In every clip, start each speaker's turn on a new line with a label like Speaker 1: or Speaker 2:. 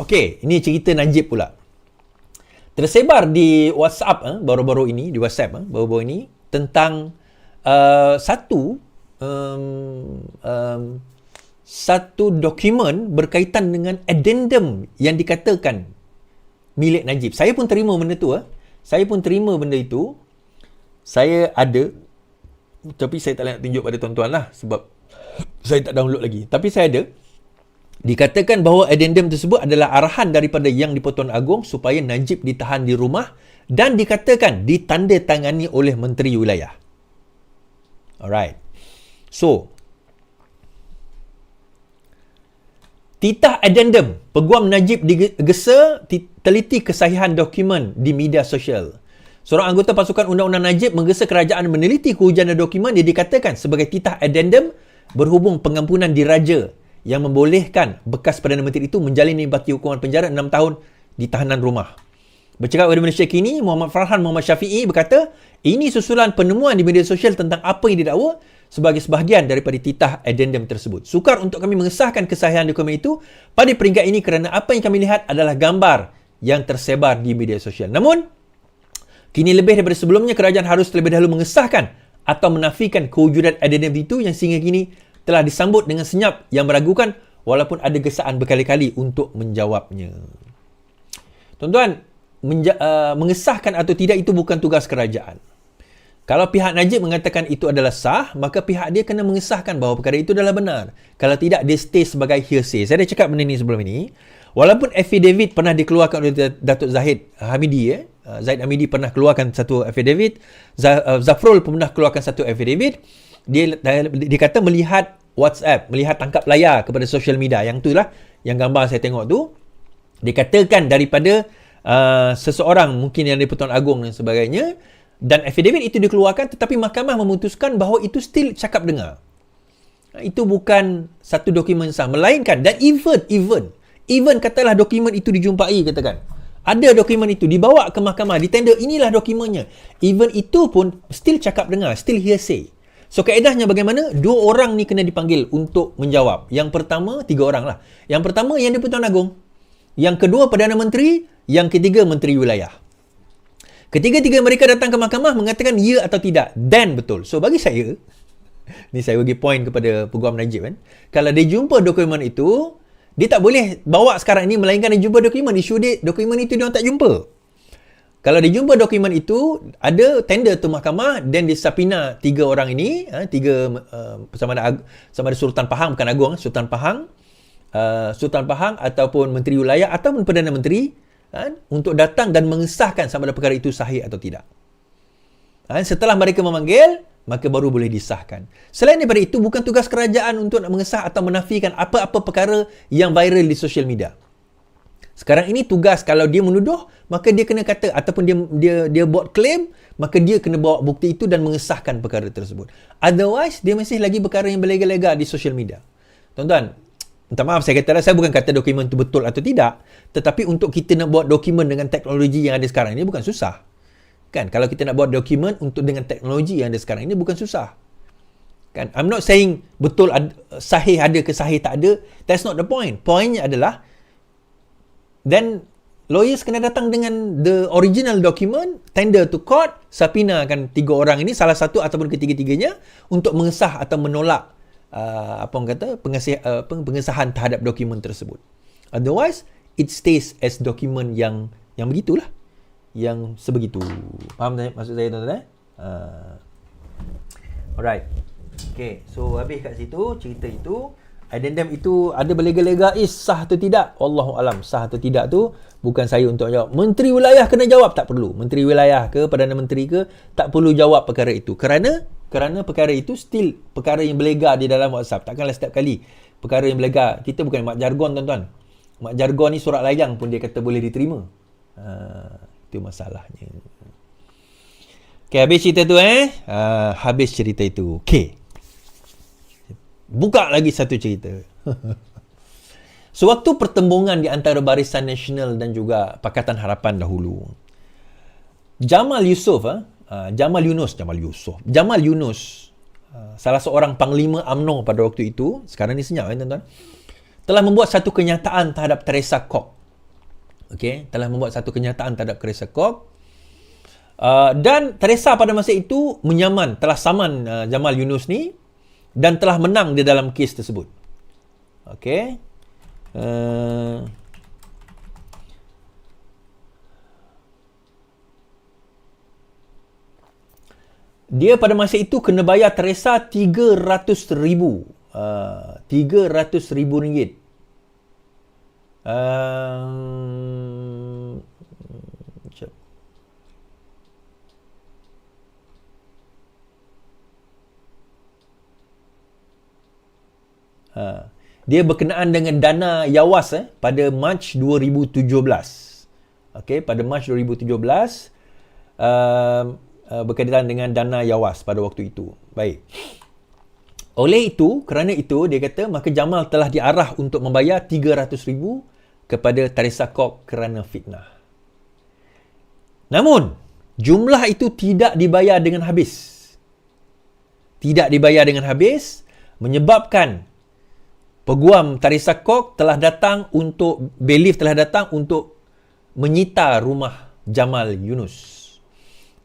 Speaker 1: Okey, ini cerita Najib pula. Tersebar di WhatsApp baru-baru ini, baru-baru ini tentang satu dokumen berkaitan dengan addendum yang dikatakan milik Najib. Saya pun terima benda tu. Saya ada, tapi saya tak nak tunjuk pada tuan-tuan lah sebab saya tak download lagi. Tapi saya ada. Dikatakan bahawa addendum tersebut adalah arahan daripada Yang di-Pertuan Agong supaya Najib ditahan di rumah dan dikatakan ditandatangani oleh Menteri Wilayah. Alright. So, titah addendum, Peguam Najib digesa teliti kesahihan dokumen di media sosial. Seorang anggota pasukan undang-undang Najib menggesa kerajaan meneliti kehujanan dokumen yang dikatakan sebagai titah addendum berhubung pengampunan diraja yang membolehkan bekas Perdana Menteri itu menjalani bakti hukuman penjara 6 tahun di tahanan rumah. Bercakap kepada Malaysia Kini, Muhammad Farhan Muhammad Syafi'i berkata, ini susulan penemuan di media sosial tentang apa yang didakwa sebagai sebahagian daripada titah addendum tersebut. Sukar untuk kami mengesahkan kesahihan dokumen itu pada peringkat ini kerana apa yang kami lihat adalah gambar yang tersebar di media sosial. Namun, kini lebih daripada sebelumnya, kerajaan harus terlebih dahulu mengesahkan atau menafikan kewujudan addendum itu yang sehingga kini telah disambut dengan senyap yang meragukan walaupun ada gesaan berkali-kali untuk menjawabnya. Tuan-tuan, mengesahkan atau tidak itu bukan tugas kerajaan. Kalau pihak Najib mengatakan itu adalah sah, maka pihak dia kena mengesahkan bahawa perkara itu adalah benar. Kalau tidak, dia stay sebagai hearsay. Saya dah cakap benda ni sebelum ini. Walaupun affidavit pernah dikeluarkan oleh Datuk Zahid Hamidi, Zaid Hamidi pernah keluarkan satu affidavit, Zafrul pernah keluarkan satu affidavit, dia kata melihat WhatsApp, melihat tangkap layar kepada social media, yang itulah yang gambar saya tengok tu, dikatakan daripada seseorang mungkin yang di-Pertuan Agong dan sebagainya, dan affidavit itu dikeluarkan tetapi mahkamah memutuskan bahawa itu still cakap dengar. Itu bukan satu dokumen sah, melainkan, dan even katalah dokumen itu dijumpai, katakan ada dokumen itu dibawa ke mahkamah, ditender inilah dokumennya, even itu pun still cakap dengar, still hearsay. So kaedahnya bagaimana? Dua orang ni kena dipanggil untuk menjawab. Yang pertama, tiga orang lah. Yang pertama Yang di-Pertuan Agong, yang kedua Perdana Menteri, yang ketiga Menteri Wilayah. Ketiga-tiga mereka datang ke mahkamah mengatakan ya atau tidak, dan betul. So bagi saya, ni saya bagi point kepada Peguam Najib kan, kalau dia jumpa dokumen itu, dia tak boleh bawa sekarang ni, melainkan dia jumpa dokumen, isu dia dokumen itu dia orang tak jumpa. Kalau dia jumpa dokumen itu, ada tender tu mahkamah, dan dia subpoena tiga orang ini, sama ada Sultan Pahang, bukan Agong, Sultan Pahang ataupun Menteri Wilayah ataupun Perdana Menteri, untuk datang dan mengesahkan sama ada perkara itu sahih atau tidak. Setelah mereka memanggil, maka baru boleh disahkan. Selain daripada itu, bukan tugas kerajaan untuk nak mengesah atau menafikan apa-apa perkara yang viral di social media. Sekarang ini tugas, kalau dia menuduh, maka dia kena kata, ataupun dia buat claim, maka dia kena bawa bukti itu dan mengesahkan perkara tersebut. Otherwise, dia masih lagi perkara yang berlega-lega di social media. Tuan-tuan, minta maaf saya kata, saya bukan kata dokumen itu betul atau tidak, tetapi untuk kita nak buat dokumen dengan teknologi yang ada sekarang ini bukan susah. Kan? Kalau kita nak buat dokumen dengan teknologi yang ada sekarang ini bukan susah. Kan? I'm not saying betul sahih ada ke sahih tak ada. That's not the point. Pointnya adalah, then lawyers kena datang dengan the original document, tender to court, subpoenakan tiga orang ini, salah satu ataupun ketiga-tiganya, untuk mengesah atau menolak pengesahan terhadap dokumen tersebut. Otherwise, it stays as dokumen yang begitulah, yang sebegitu. Faham maksud saya, tuan-tuan? Alright. Okay, so habis kat situ cerita itu. Addendum itu ada berlega-lega, sah atau tidak? Wallahualam, sah atau tidak tu bukan saya untuk jawab. Menteri Wilayah kena jawab? Tak perlu. Menteri Wilayah ke Perdana Menteri ke, tak perlu jawab perkara itu. Kerana perkara itu still perkara yang berlega di dalam WhatsApp. Takkanlah setiap kali perkara yang berlega. Kita bukan mak jargon, tuan-tuan. Mak jargon ni surat layang pun dia kata boleh diterima. Itu masalahnya. Okay, habis cerita tu habis cerita itu. Okay, buka lagi satu cerita. Sewaktu pertembungan di antara Barisan Nasional dan juga Pakatan Harapan dahulu, Jamal Yunus, salah seorang panglima UMNO pada waktu itu, sekarang ni senyap tuan-tuan, telah membuat satu kenyataan terhadap Teresa Kok. Okey, telah membuat satu kenyataan terhadap Teresa Kok. Dan Teresa pada masa itu menyaman, telah saman Jamal Yunus ni dan telah menang di dalam kes tersebut. Okey. Dia pada masa itu kena bayar Teresa 300,000. 300,000 ringgit. Sekejap. Dia berkenaan dengan dana Yawas pada Mac 2017. Okey, pada Mac 2017 berkaitan dengan dana Yawas pada waktu itu. Baik. Oleh itu, kerana itu dia kata maka Jamal telah diarah untuk membayar 300,000 kepada Teresa Kok kerana fitnah. Namun, jumlah itu tidak dibayar dengan habis. Tidak dibayar dengan habis menyebabkan peguam Teresa Kok telah datang untuk bailiff telah datang untuk menyita rumah Jamal Yunus.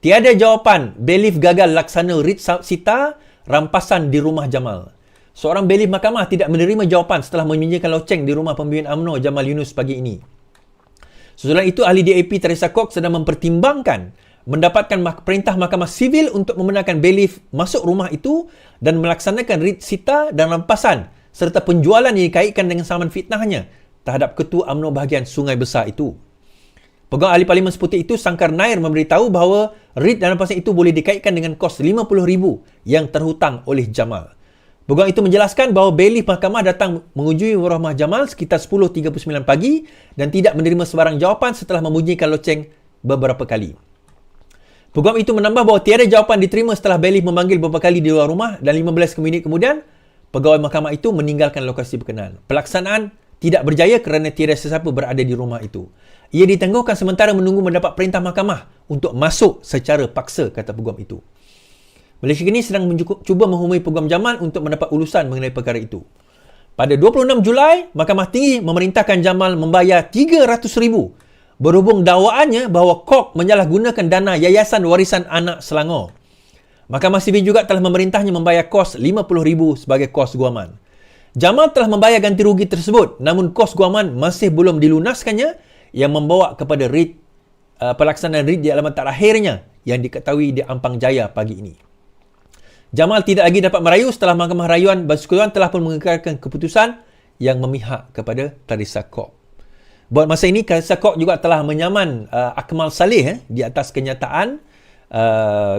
Speaker 1: Tiada jawapan, bailiff gagal laksana writ sita rampasan di rumah Jamal. Seorang bailiff mahkamah tidak menerima jawapan setelah meminjamkan loceng di rumah pembimbing UMNO Jamal Yunus pagi ini. Sesudah itu, ahli DAP Teresa Kok sedang mempertimbangkan mendapatkan perintah mahkamah sivil untuk membenarkan bailiff masuk rumah itu dan melaksanakan writ sita dan rampasan serta penjualan yang dikaitkan dengan saman fitnahnya terhadap ketua UMNO bahagian Sungai Besar itu. Peguam ahli Parlimen Seputih itu, Sangkar Nair, memberitahu bahawa writ dan rampasan itu boleh dikaitkan dengan kos 50,000 yang terhutang oleh Jamal. Peguam itu menjelaskan bahawa bailiff mahkamah datang mengunjungi rumah Jamal sekitar 10.39 pagi dan tidak menerima sebarang jawapan setelah membunyikan loceng beberapa kali. Peguam itu menambah bahawa tiada jawapan diterima setelah bailiff memanggil beberapa kali di luar rumah dan 15 minit kemudian pegawai mahkamah itu meninggalkan lokasi berkenaan. Pelaksanaan tidak berjaya kerana tiada sesiapa berada di rumah itu. Ia ditangguhkan sementara menunggu mendapat perintah mahkamah untuk masuk secara paksa, kata peguam itu. Malaysia kini sedang cuba menghubungi peguam Jamal untuk mendapat ulusan mengenai perkara itu. Pada 26 Julai, Mahkamah Tinggi memerintahkan Jamal membayar 300,000 berhubung dakwaannya bahawa Kok menyalahgunakan dana Yayasan Warisan Anak Selangor. Mahkamah Sivil juga telah memerintahnya membayar kos 50,000 sebagai kos guaman. Jamal telah membayar ganti rugi tersebut, namun kos guaman masih belum dilunaskannya yang membawa kepada pelaksanaan writ di alamat terakhirnya yang diketahui di Ampang Jaya pagi ini. Jamal tidak lagi dapat merayu setelah Mahkamah Rayuan Persekutuan telah pun mengekalkan keputusan yang memihak kepada Teresa Kok. Buat masa ini, Teresa Kok juga telah menyaman Akmal Saleh di atas kenyataan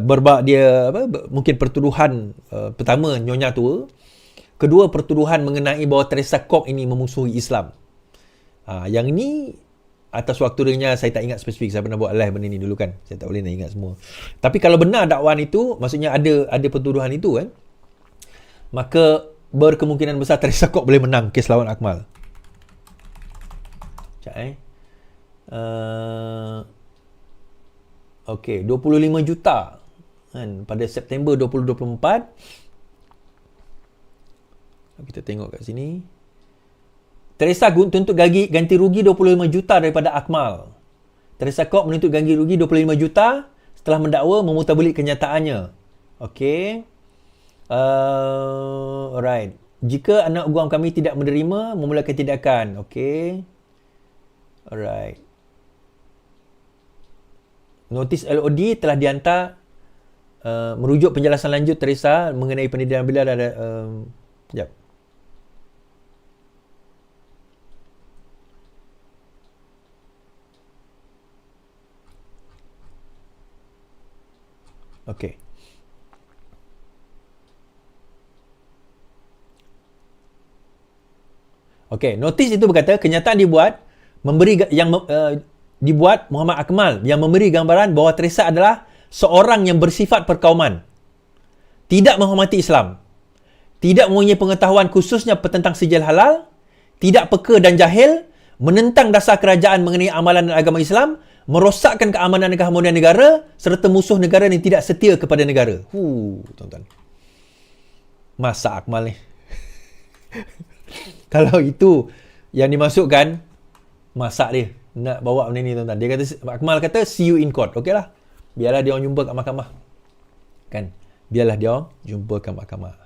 Speaker 1: berbab dia mungkin pertuduhan pertama Nyonya Tua, kedua pertuduhan mengenai bahawa Teresa Kok ini memusuhi Islam. Yang ini atas waktu dia saya tak ingat spesifik, saya pernah buat live benda ni dulu kan, saya tak boleh nak ingat semua. Tapi kalau benar dakwaan itu, maksudnya ada pertuduhan itu kan, maka berkemungkinan besar Teresa Kok boleh menang kes lawan Akmal. Sekejap Okey, 25 juta kan pada September 2024. Kita tengok kat sini. Teresa tuntut ganti rugi 25 juta daripada Akmal. Teresa Kok menuntut ganti rugi 25 juta setelah mendakwa memutarbalik kenyataannya. Okey. Alright. Jika anak guam kami tidak menerima, memulakan tindakan. Okey. Alright. Notis LOD telah dihantar merujuk penjelasan lanjut Teresa mengenai pendidikan bila ada sekejap. Okey. Okey, notis itu berkata kenyataan dibuat dibuat Muhammad Akmal yang memberi gambaran bahawa Teresa adalah seorang yang bersifat perkauman, tidak menghormati Islam, tidak mempunyai pengetahuan khususnya tentang sijil halal, tidak peka dan jahil, menentang dasar kerajaan mengenai amalan dan agama Islam, merosakkan keamanan dan keharmonian negara serta musuh negara yang tidak setia kepada negara. Tuan-tuan. Masa Akmal ni. Kalau itu yang dimasukkan, masak dia. nak bawa benda ni tuan-tuan. Dia kata, Akmal kata see you in court. Okey lah. Biarlah dia orang jumpa kat mahkamah. Kan? Biarlah dia orang jumpa kat mahkamah.